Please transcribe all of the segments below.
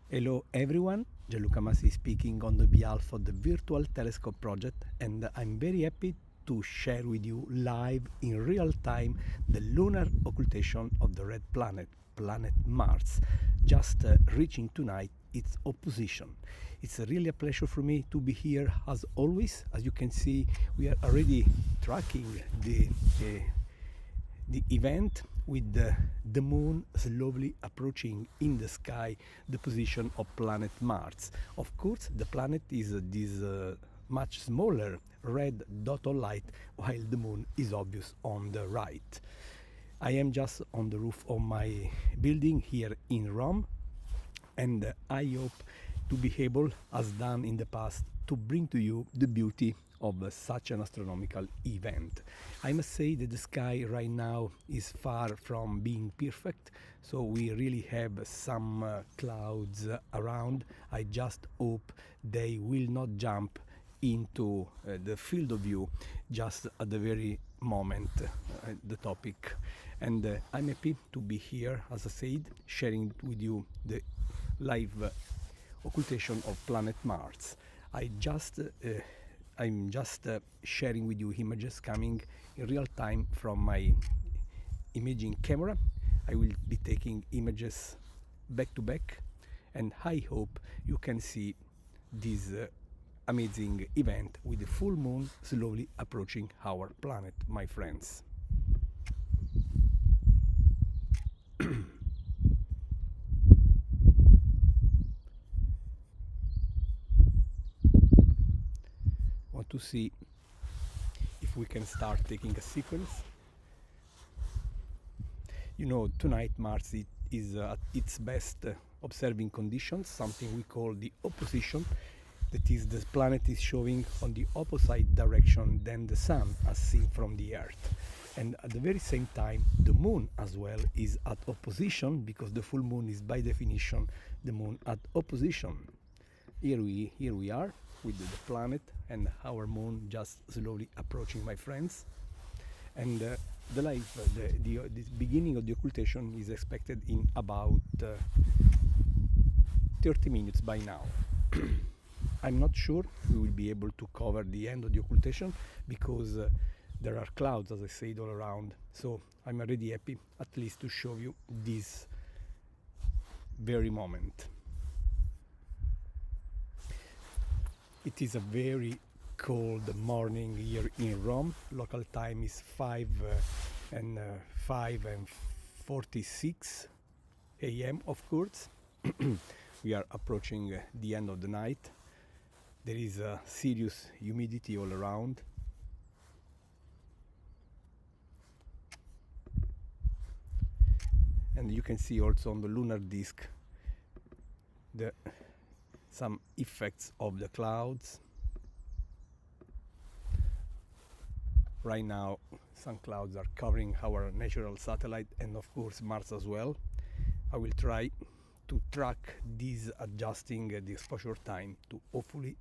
Hello everyone, Gianluca Massi speaking on the behalf of the Virtual Telescope Project, and I'm very happy to share with you live in real time the lunar occultation of the red planet, planet Mars, just reaching tonight its opposition. It's really a pleasure for me to be here as always. As you can see, we are already tracking the event with the moon slowly approaching in the sky the position of planet Mars. Of course, the planet is this much smaller red dot of light, while the moon is obvious on the right. I am just on the roof of my building here in Rome, and I hope to be able, as done in the past, to bring to you the beauty of such an astronomical event. I must say that the sky right now is far from being perfect, so we really have some clouds around. I just hope they will not jump into the field of view just at the very moment the topic. And I'm happy to be here, as I said, sharing with you the live occultation of planet Mars. I'm just sharing with you images coming in real time from my imaging camera. I will be taking images back to back, and I hope you can see this amazing event with the full moon slowly approaching our planet, my friends. Want to see if we can start taking a sequence. You know, tonight Mars is at its best observing conditions, something we call the opposition. That is, the planet is showing on the opposite direction than the Sun as seen from the Earth. And at the very same time, the Moon as well is at opposition, because the full moon is by definition the moon at opposition. Here we are with the planet and our moon just slowly approaching, my friends. And the beginning of the occultation is expected in about 30 minutes by now. I'm not sure we will be able to cover the end of the occultation because there are clouds, as I said, all around. So I'm already happy at least to show you this very moment. It is a very cold morning here in Rome. Local time is 5:46 a.m. Of course. We are approaching the end of the night. There is a serious humidity all around. And you can see also on the lunar disk some effects of the clouds. Right now some clouds are covering our natural satellite and of course Mars as well. I will try to track this, adjusting the exposure time to hopefully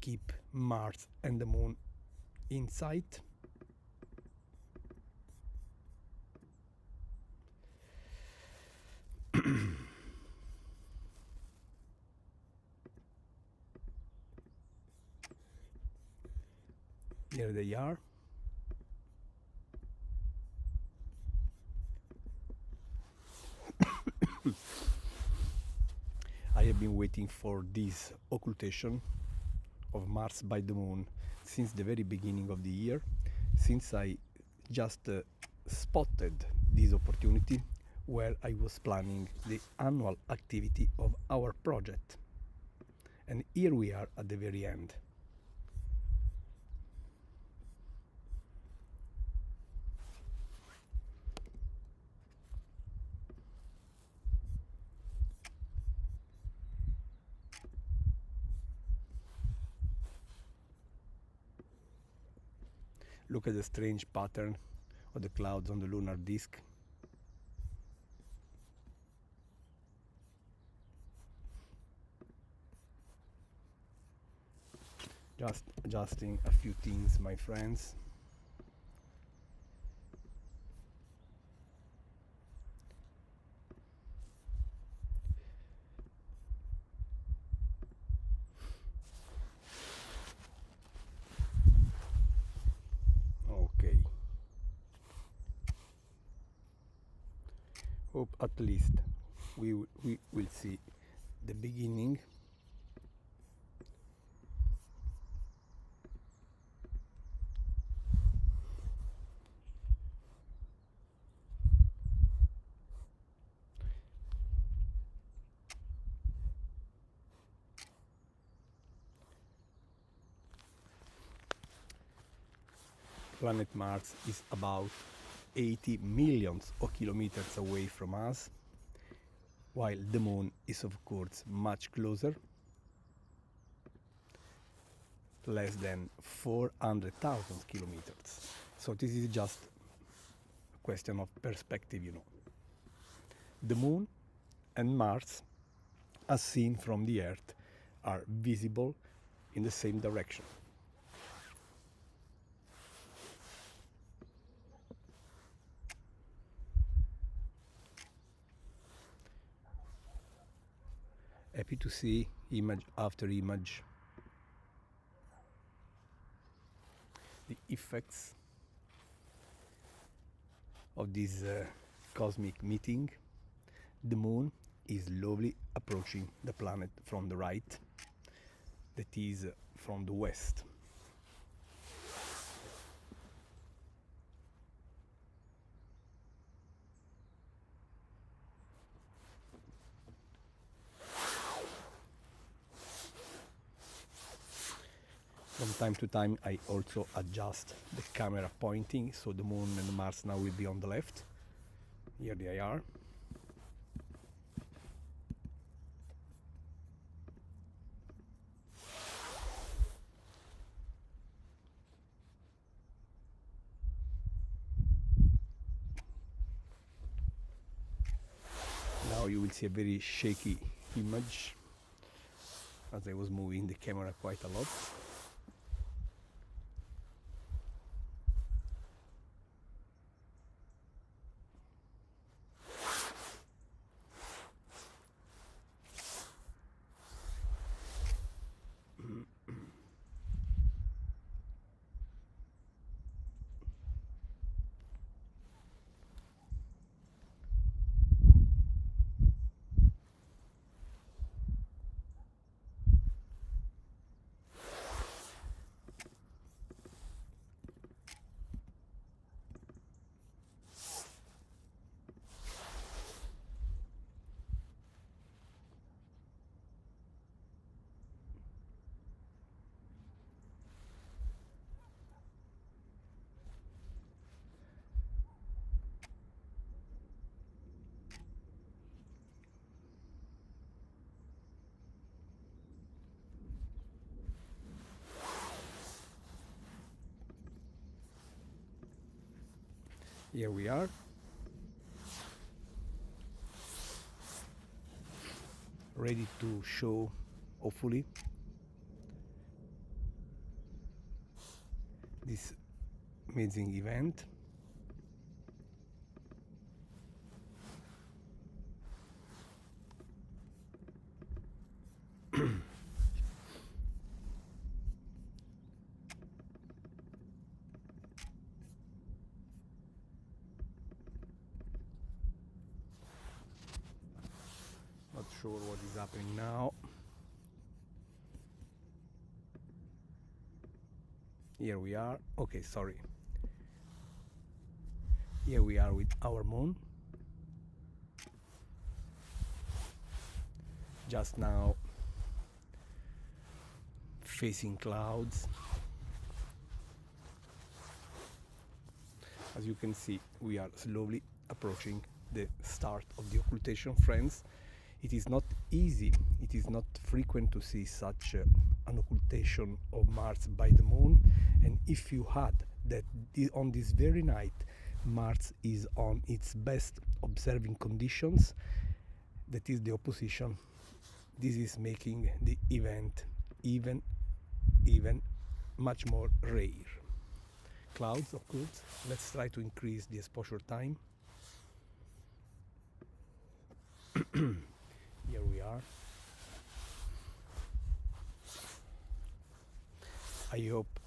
keep Mars and the moon in sight. Here they are. I have been waiting for this occultation of Mars by the moon since the very beginning of the year, since I just spotted this opportunity where I was planning the annual activity of our project. And here we are at the very end. Look at the strange pattern of the clouds on the lunar disk. Just adjusting a few things, my friends. Hope at least we will see the beginning. Planet Mars is about 80 millions of kilometers away from us, while the Moon is of course much closer, less than 400,000 kilometers. So this is just a question of perspective, you know. The Moon and Mars, as seen from the Earth, are visible in the same direction. Happy to see image after image the effects of this cosmic meeting. The Moon is slowly approaching the planet from the right, that is from the west. From time to time I also adjust the camera pointing, so the Moon and Mars now will be on the left. Here they are. Now you will see a very shaky image, as I was moving the camera quite a lot. Here we are. Ready to show, hopefully, this amazing event. Not sure what is happening now. Here we are. Okay, sorry. Here we are with our Moon. Just now facing clouds. As you can see, we are slowly approaching the start of the occultation, friends. It is not easy, it is not frequent to see such an occultation of Mars by the Moon, and if you had that on this very night Mars is on its best observing conditions, that is the opposition, this is making the event even much more rare. Clouds, of course. Let's try to increase the exposure time. Here we are. I hope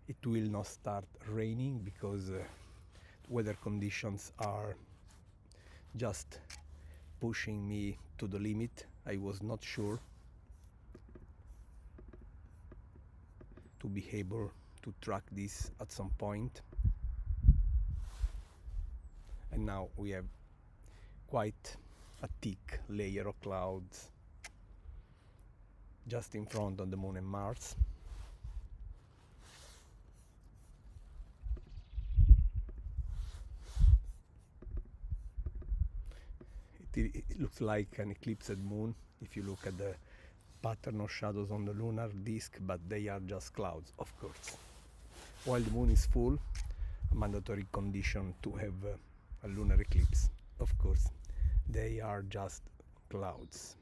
it will not start raining, because weather conditions are just pushing me to the limit. I was not sure to be able to track this at some point, and now we have quite a thick layer of clouds just in front of the Moon and Mars. It looks like an eclipsed moon if you look at the pattern of shadows on the lunar disk, but they are just clouds, of course. While the moon is full, a mandatory condition to have a lunar eclipse, of course, they are just clouds.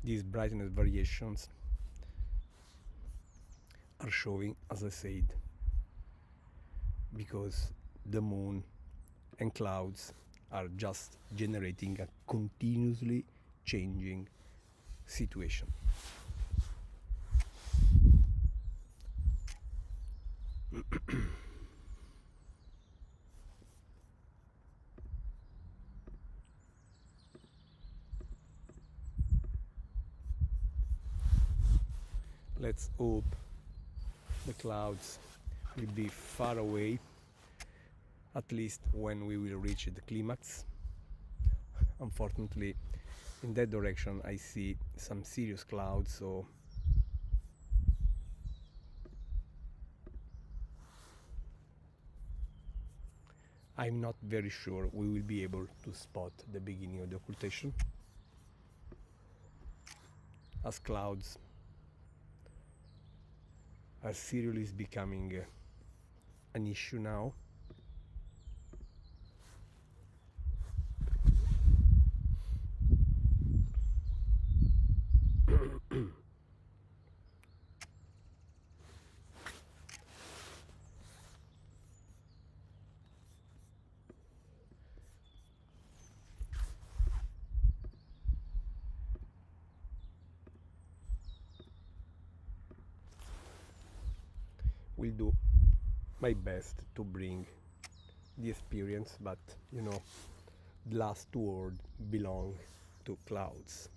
These brightness variations are showing, as I said, because the moon and clouds are just generating a continuously changing situation. Let's hope the clouds will be far away, at least when we will reach the climax. Unfortunately, in that direction I see some serious clouds, so I'm not very sure we will be able to spot the beginning of the occultation, as clouds are seriously becoming an issue now. Will do my best to bring the experience, but you know, the last word belong to clouds.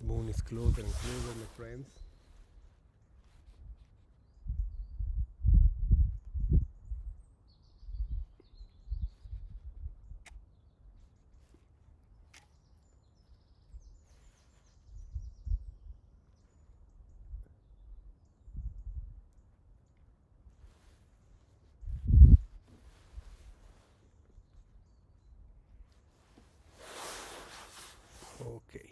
The moon is closer and closer, my friends. Okay.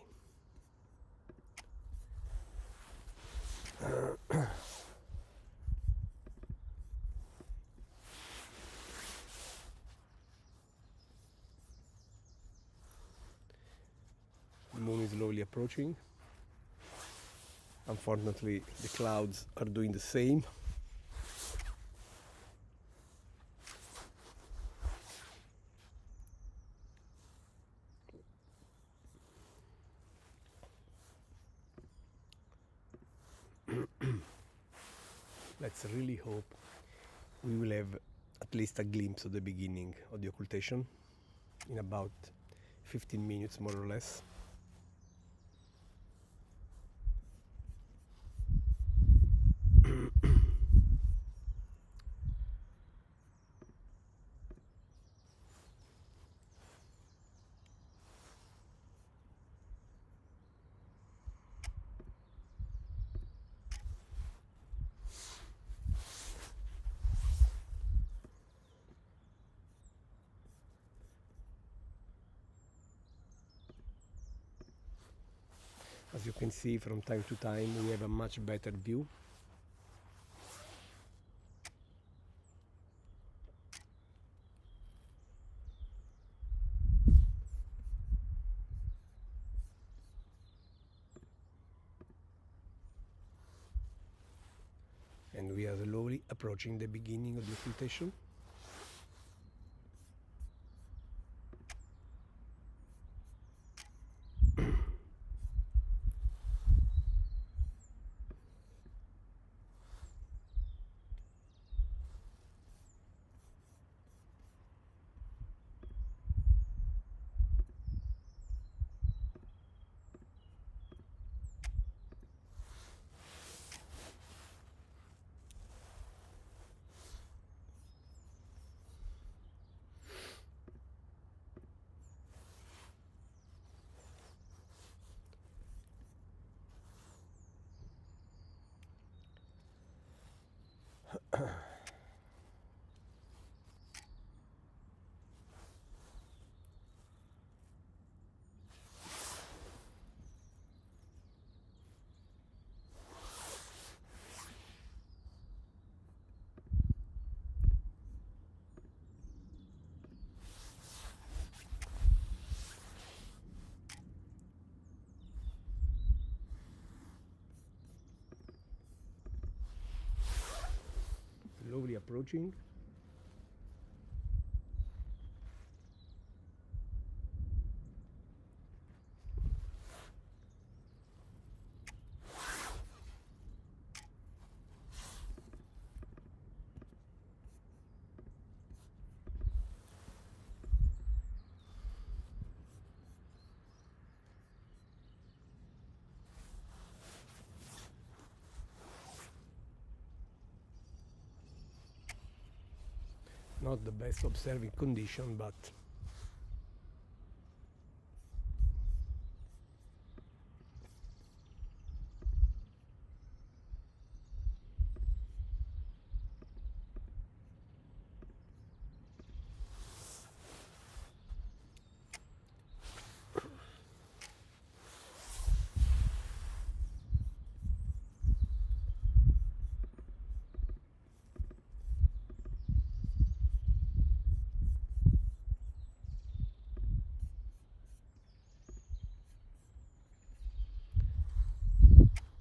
The moon is slowly approaching. Unfortunately, the clouds are doing the same. Let's really hope we will have at least a glimpse of the beginning of the occultation in about 15 minutes, more or less. As you can see, from time to time we have a much better view. And we are slowly approaching the beginning of the occultation. Slowly approaching. Not the best observing condition, but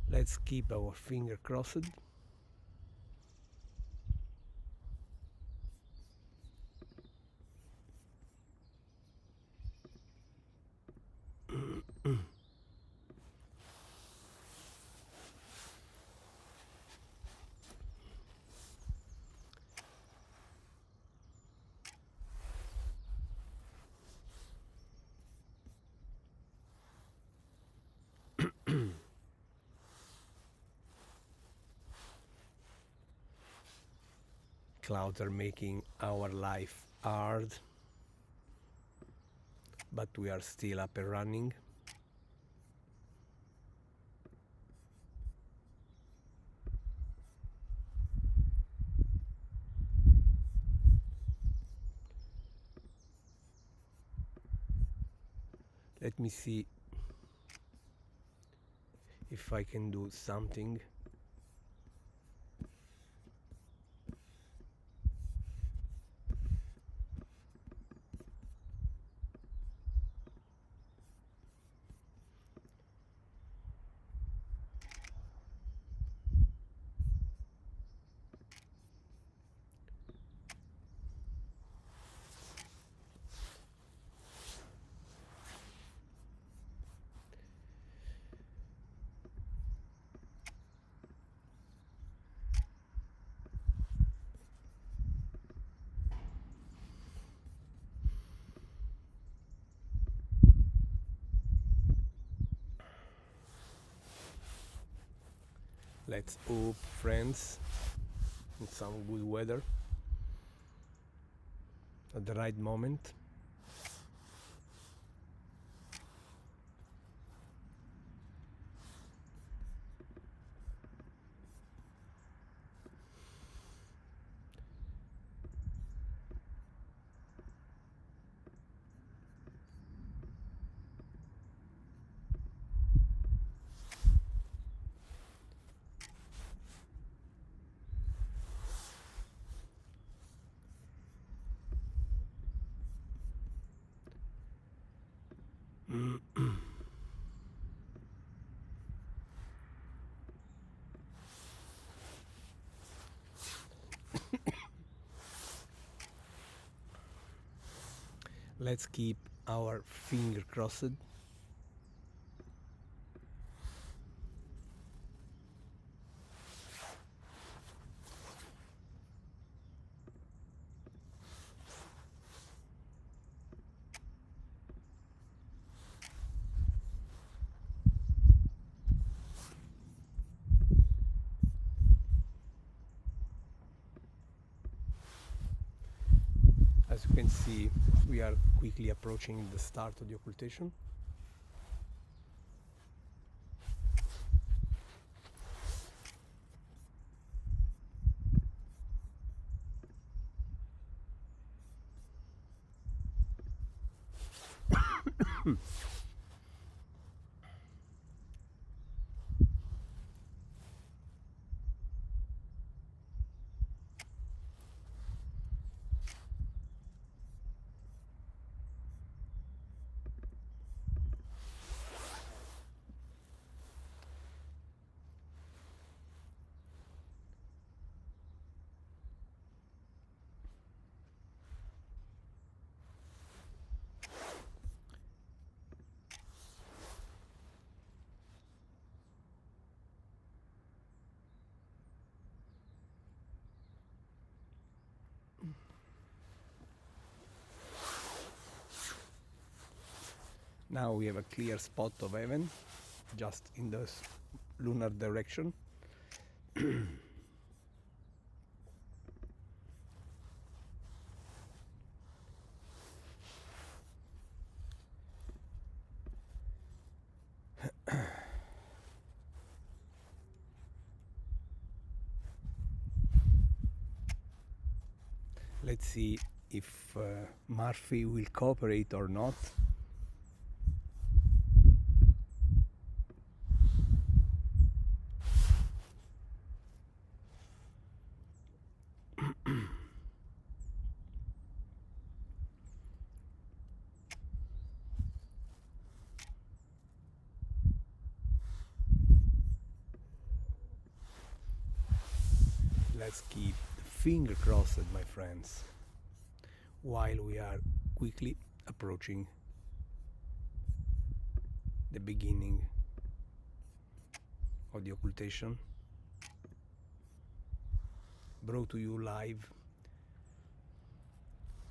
let's keep our finger crossed. Clouds are making our life hard, but we are still up and running. Let me see if I can do something. Let's hope, friends, in some good weather at the right moment. Let's keep our finger crossed. As you can see, we are quickly approaching the start of the occultation. Now we have a clear spot of heaven, just in the lunar direction. Let's see if Murphy will cooperate or not. Let's keep the finger crossed, my friends, while we are quickly approaching the beginning of the occultation, brought to you live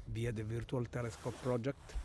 via the Virtual Telescope project.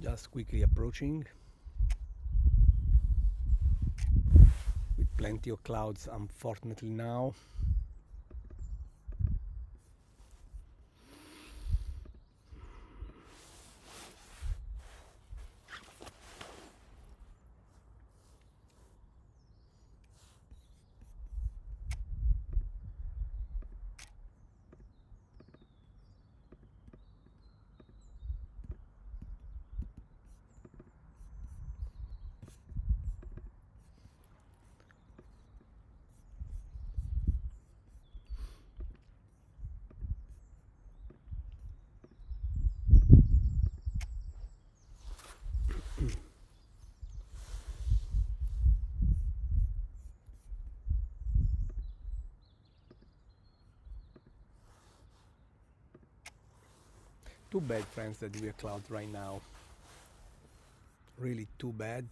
Just quickly approaching, with plenty of clouds, unfortunately now. Too bad, friends, that we are clouds right now. Really too bad.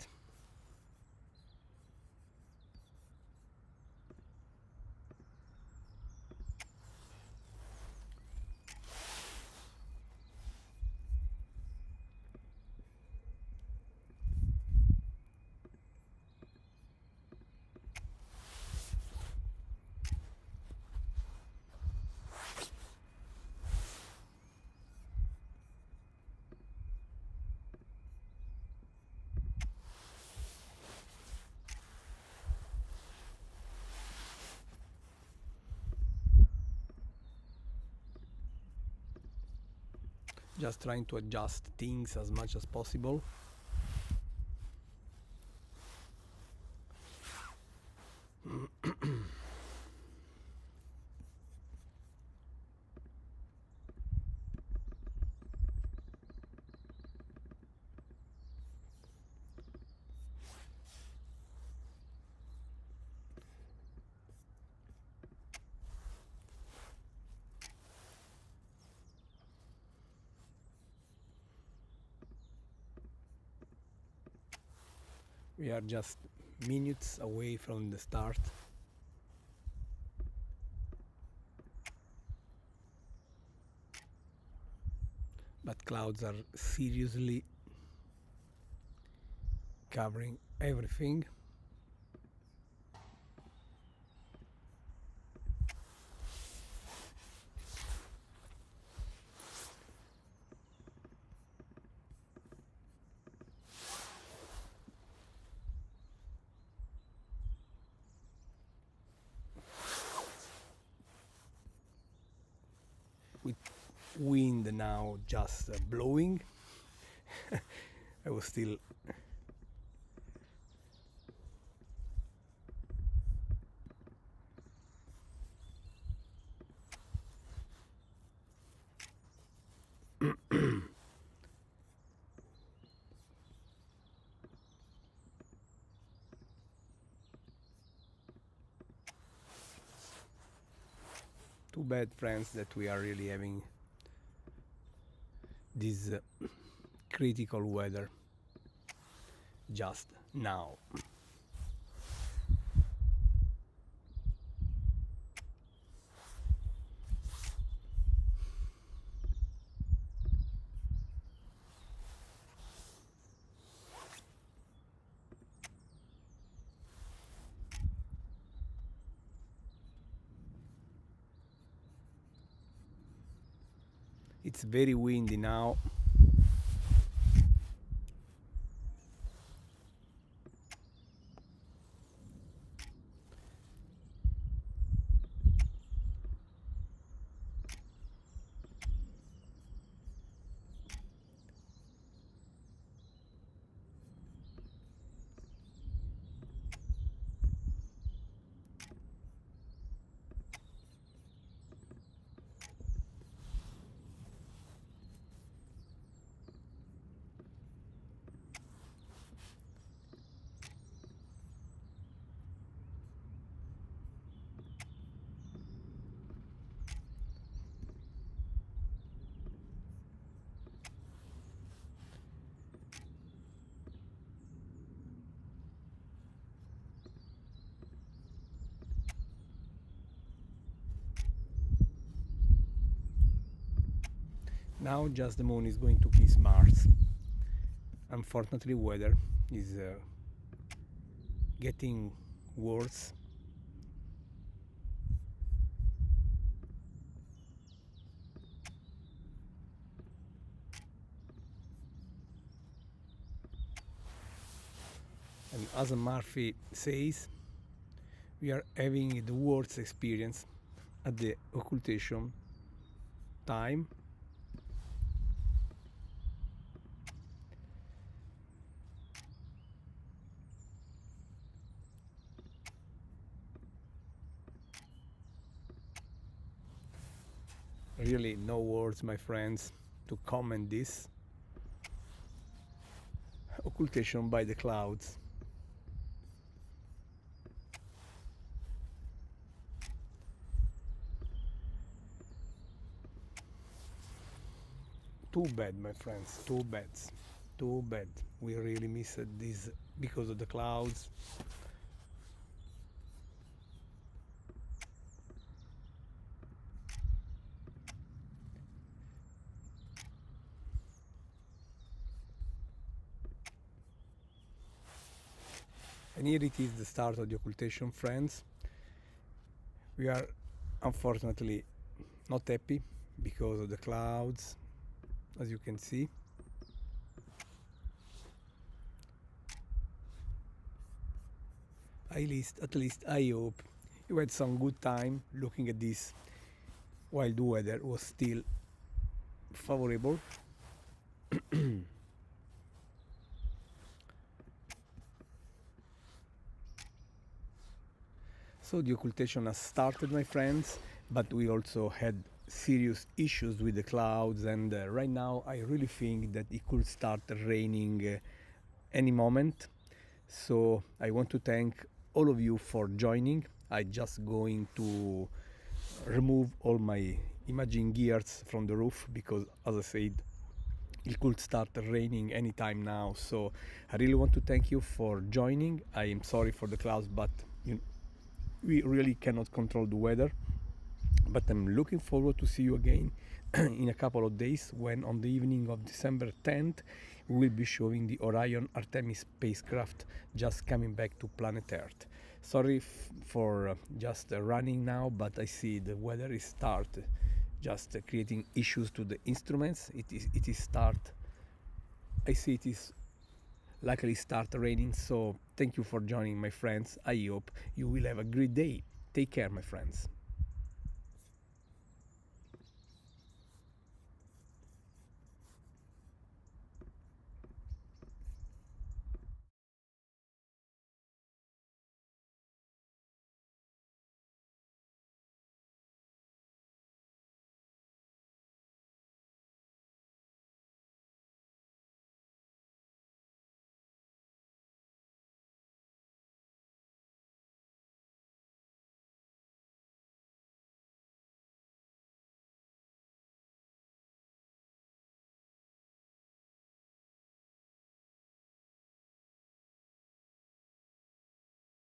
Just trying to adjust things as much as possible. We are just minutes away from the start. But clouds are seriously covering everything. With wind now just blowing. I was still too bad, friends, that we are really having this critical weather just now. It's very windy now. Now just the moon is going to kiss Mars. Unfortunately, weather is getting worse. And as Murphy says, we are having the worst experience at the occultation time. Really no words, my friends, to comment this. Occultation by the clouds. Too bad, my friends, too bad. Too bad. We really missed this because of the clouds. And here it is, the start of the occultation, friends. We are unfortunately not happy because of the clouds, as you can see. At least I hope you had some good time looking at this while the weather was still favorable. So the occultation has started, my friends, but we also had serious issues with the clouds, and right now I really think that it could start raining any moment. So I want to thank all of you for joining. I just going to remove all my imaging gears from the roof because, as I said, it could start raining anytime now. So I really want to thank you for joining. I am sorry for the clouds, but we really cannot control the weather. But I'm looking forward to see you again in a couple of days when on the evening of December 10th we will be showing the Orion Artemis spacecraft just coming back to planet Earth. Sorry for just running now, but I see the weather is start just creating issues to the instruments. It is start. I see it is likely start raining. So thank you for joining, my friends. I hope you will have a great day. Take care, my friends.